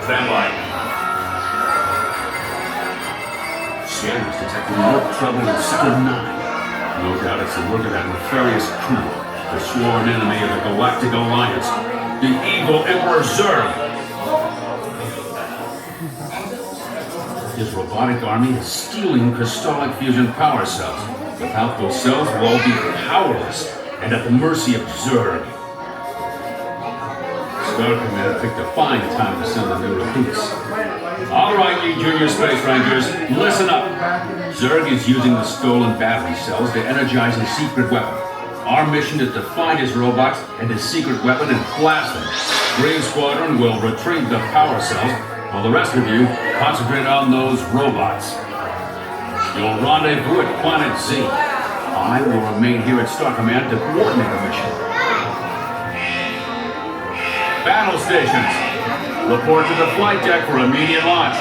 Stand by. Scanners detecting warp trouble in sector 9. No doubt it's the work of that nefarious crew, the sworn enemy of the Galactic Alliance, the Evil Emperor Zurg. His robotic army is stealing crystallic fusion power cells. Without those cells, we'll all be powerless and at the mercy of Zurg. Star Command picked a fine time to send the new recruits. All right, you junior space rangers, listen up. Zurg is using the stolen battery cells to energize his secret weapon. Our mission is to find his robots and his secret weapon and blast them. Green Squadron will retrieve the power cells, while the rest of you concentrate on those robots. You'll rendezvous at Planet Z. I will remain here at Star Command to coordinate the mission. Battle stations, report to the flight deck for immediate launch.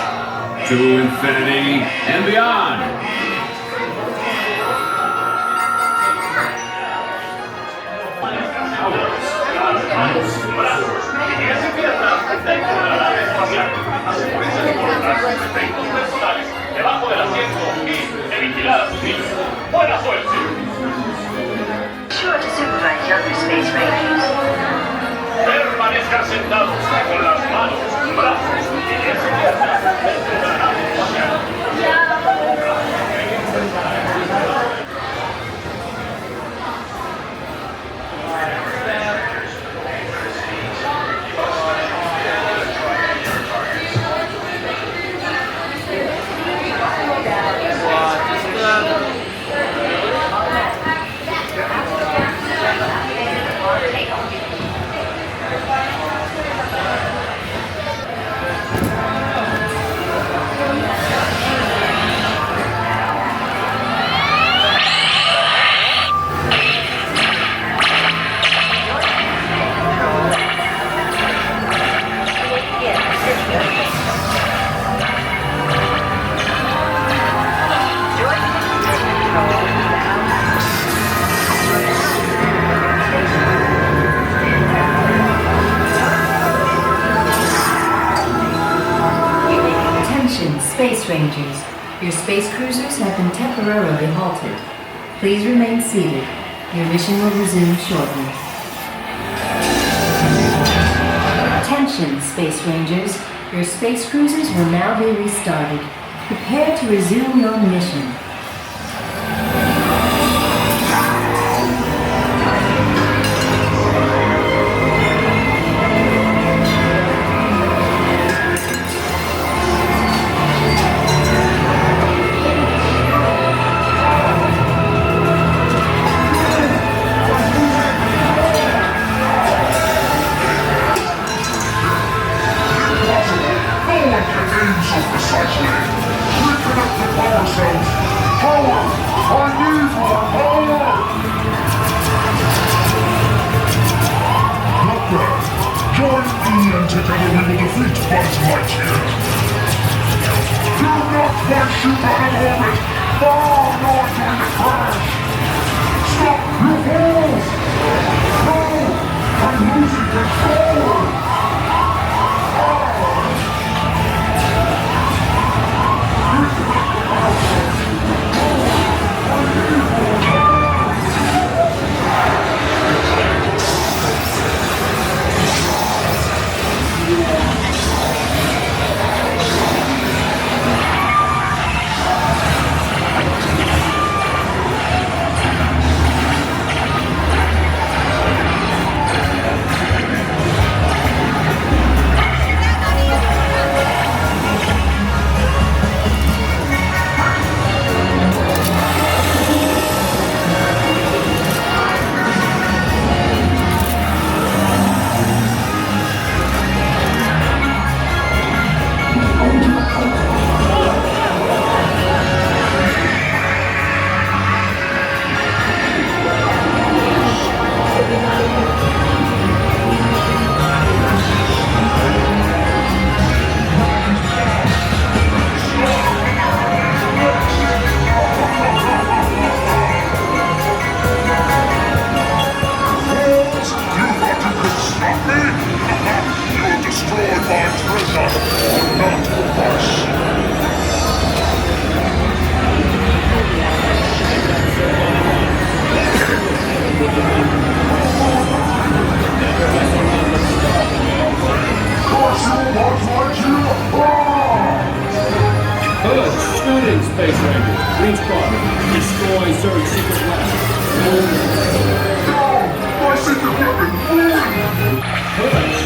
To infinity and beyond. Debajo del asiento y vigilar a sus niños. Buena suerte. Sure to supervise younger space rangers. Permanezcan sentados con las manos, brazos y piernas. Space Rangers, your space cruisers have been temporarily halted. Please remain seated. Your mission will resume shortly. Attention, Space Rangers. Your space cruisers will now be restarted. Prepare to resume your mission. Together we will defeat Buzz Lightyear. Do not push you out of orbit! Far north during the crash! Stop, you fools! No! I'm losing control! You destroyed my treasure, but not for us. Good shooting, Space Rangers. Green Squadron, destroy Zurg's secret weapon. No! My secret weapon! Good